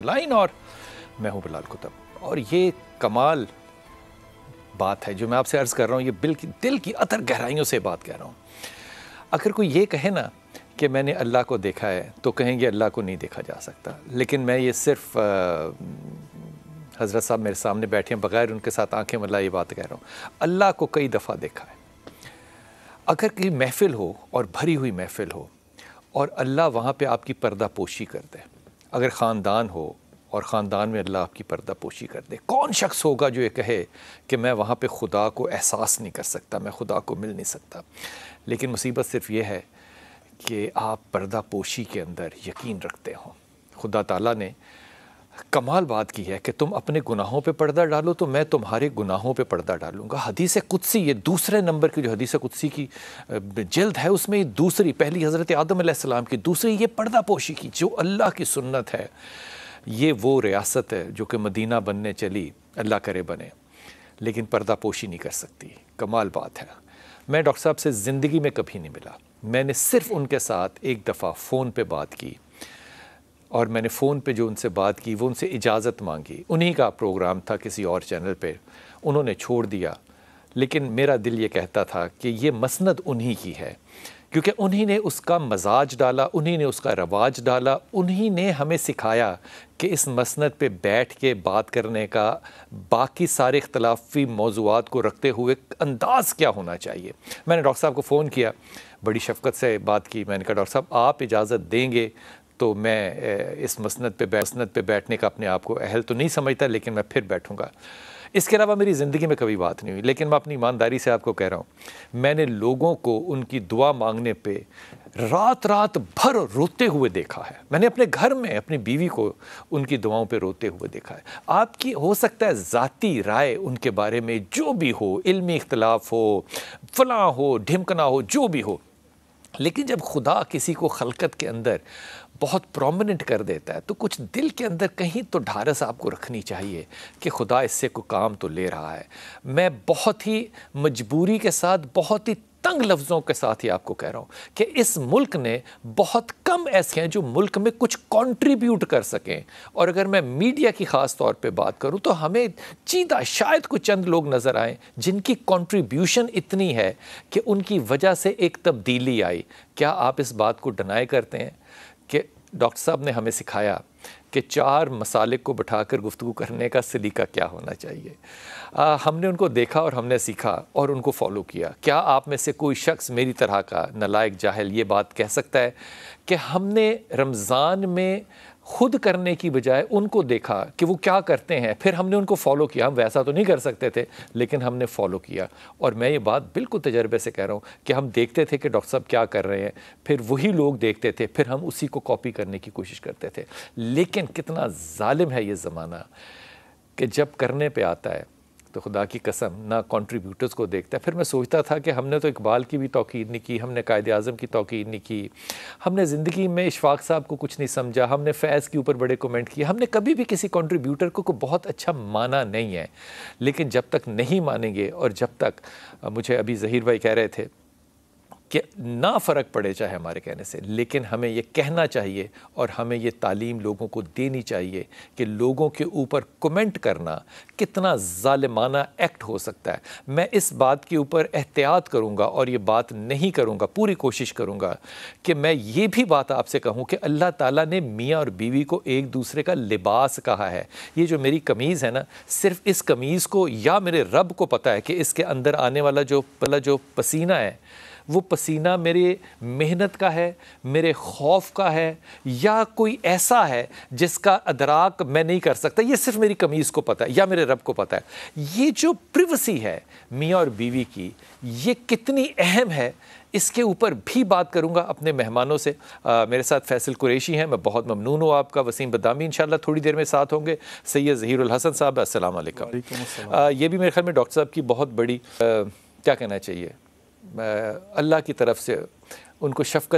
Line और मैं हूं बिलाल कुतुब। और ये कमाल बात है जो मैं आपसे अर्ज़ कर रहा हूँ, ये दिल की अतर गहराइयों से बात कह रहा हूँ। अगर कोई ये कहे ना कि मैंने अल्लाह को देखा है तो कहेंगे अल्लाह को नहीं देखा जा सकता, लेकिन मैं ये सिर्फ हज़रत साहब मेरे सामने बैठे हैं, बग़ैर उनके साथ आंखें मिला ये बात कह रहा हूँ। अल्लाह को कई दफ़ा देखा है। अगर कोई महफ़िल हो और भरी हुई महफ़िल हो और अल्लाह वहाँ पे आपकी पर्दा पोशी कर दे, अगर ख़ानदान हो और ख़ानदान में अल्लाह आपकी पर्दा पोशी कर दे, कौन शख्स होगा जो ये कहे कि मैं वहाँ पे खुदा को एहसास नहीं कर सकता, मैं खुदा को मिल नहीं सकता। लेकिन मुसीबत सिर्फ़ ये है कि आप पर्दा पोशी के अंदर यकीन रखते हो। खुदा ताला ने कमाल बात की है कि तुम अपने गुनाहों पे पर्दा डालो तो मैं तुम्हारे गुनाहों पे पर्दा डालूंगा। हदीस कुदसी, ये दूसरे नंबर की जो हदीस कुदसी की जल्द है, उसमें ये दूसरी, पहली हज़रत आदम अलैहिस्सलाम की, दूसरी ये पर्दा पोशी की जो अल्लाह की सुन्नत है। ये वो रियासत है जो कि मदीना बनने चली, अल्लाह करे बने, लेकिन पर्दा पोशी नहीं कर सकती। कमाल बात है। मैं डॉक्टर साहब से ज़िंदगी में कभी नहीं मिला, मैंने सिर्फ़ उनके साथ एक दफ़ा फ़ोन पे बात की, और मैंने फ़ोन पे जो उनसे बात की वो उनसे इजाज़त मांगी। उन्हीं का प्रोग्राम था किसी और चैनल पे, उन्होंने छोड़ दिया, लेकिन मेरा दिल ये कहता था कि ये मसनद उन्हीं की है, क्योंकि उन्हीं ने उसका मजाज डाला, उन्हीं ने उसका रवाज डाला, उन्हीं ने हमें सिखाया कि इस मसनद पे बैठ के बात करने का, बाकी सारे इख्तलाफी मौज़ूआत को रखते हुए अंदाज़ क्या होना चाहिए। मैंने डॉक्टर साहब को फ़ोन किया, बड़ी शफ़क़त से बात की। मैंने कहा डॉक्टर साहब आप इजाज़त देंगे तो मैं इस मसनद पे बैठने का अपने आप को अहल तो नहीं समझता, लेकिन मैं फिर बैठूंगा। इसके अलावा मेरी ज़िंदगी में कभी बात नहीं हुई, लेकिन मैं अपनी ईमानदारी से आपको कह रहा हूँ, मैंने लोगों को उनकी दुआ मांगने पे रात रात भर रोते हुए देखा है। मैंने अपने घर में अपनी बीवी को उनकी दुआओं पे रोते हुए देखा है। आपकी हो सकता है ज़ाती राय उनके बारे में जो भी हो, इल्मी इख्तलाफ हो, फलां हो, ढिमकना हो, जो भी हो, लेकिन जब खुदा किसी को खलकत के अंदर बहुत प्रोमिनेंट कर देता है तो कुछ दिल के अंदर कहीं तो ढारस आपको रखनी चाहिए कि खुदा इससे कोई काम तो ले रहा है। मैं बहुत ही मजबूरी के साथ, बहुत ही तंग लफ्ज़ों के साथ ही आपको कह रहा हूँ कि इस मुल्क ने बहुत कम ऐसे हैं जो मुल्क में कुछ कंट्रीब्यूट कर सकें। और अगर मैं मीडिया की ख़ास तौर पे बात करूँ तो हमें चीदा शायद कुछ चंद लोग नज़र आएँ जिनकी कंट्रीब्यूशन इतनी है कि उनकी वजह से एक तब्दीली आई। क्या आप इस बात को डिनाई करते हैं कि डॉक्टर साहब ने हमें सिखाया कि 4 मसालिक को बिठाकर गुफ्तगू करने का सलीका क्या होना चाहिए। हमने उनको देखा और हमने सीखा और उनको फॉलो किया। क्या आप में से कोई शख्स मेरी तरह का नालायक जाहिल ये बात कह सकता है कि हमने रमज़ान में खुद करने की बजाय उनको देखा कि वो क्या करते हैं, फिर हमने उनको फॉलो किया। हम वैसा तो नहीं कर सकते थे, लेकिन हमने फॉलो किया। और मैं ये बात बिल्कुल तजर्बे से कह रहा हूँ कि हम देखते थे कि डॉक्टर साहब क्या कर रहे हैं, फिर वही लोग देखते थे, फिर हम उसी को कॉपी करने की कोशिश करते थे। लेकिन कितना जालिम है ये ज़माना कि जब करने पे आता है तो खुदा की कसम ना कंट्रीब्यूटर्स को देखता है। फिर मैं सोचता था कि हमने तो इकबाल की भी तौकीर नहीं की, हमने कायद आज़म की तौकीर नहीं की, हमने ज़िंदगी में इशफाक साहब को कुछ नहीं समझा, हमने फैज़ के ऊपर बड़े कमेंट किए, हमने कभी भी किसी कंट्रीब्यूटर को बहुत अच्छा माना नहीं है। लेकिन जब तक नहीं मानेंगे और जब तक, मुझे अभी ज़हीर भाई कह रहे थे कि ना फ़र्क पड़े चाहे हमारे कहने से, लेकिन हमें ये कहना चाहिए और हमें ये तालीम लोगों को देनी चाहिए कि लोगों के ऊपर कमेंट करना कितना ज़ालिमाना एक्ट हो सकता है। मैं इस बात के ऊपर एहतियात करूँगा और ये बात नहीं करूँगा, पूरी कोशिश करूँगा कि मैं ये भी बात आपसे कहूँ कि अल्लाह ताला ने मियाँ और बीवी को एक दूसरे का लिबास कहा है। ये जो मेरी कमीज़ है ना, सिर्फ़ इस कमीज़ को या मेरे रब को पता है कि इसके अंदर आने वाला जो पसीना है वो पसीना मेरे मेहनत का है, मेरे खौफ का है, या कोई ऐसा है जिसका अदराक मैं नहीं कर सकता। ये सिर्फ मेरी कमीज़ को पता है या मेरे रब को पता है। ये जो प्रिवेसी है मियाँ और बीवी की, ये कितनी अहम है, इसके ऊपर भी बात करूंगा अपने मेहमानों से। मेरे साथ फैसल कुरैशी हैं, मैं बहुत ममनून हूँ आपका। वसीम बदामी इंशाल्लाह थोड़ी देर में साथ होंगे। सैयद ज़हीरुल हसन साहब, अस्सलाम वालेकुम। ये भी मेरे ख्याल में डॉक्टर साहब की बहुत बड़ी क्या कहना चाहिए, अल्लाह की तरफ से उनको शफ़क़त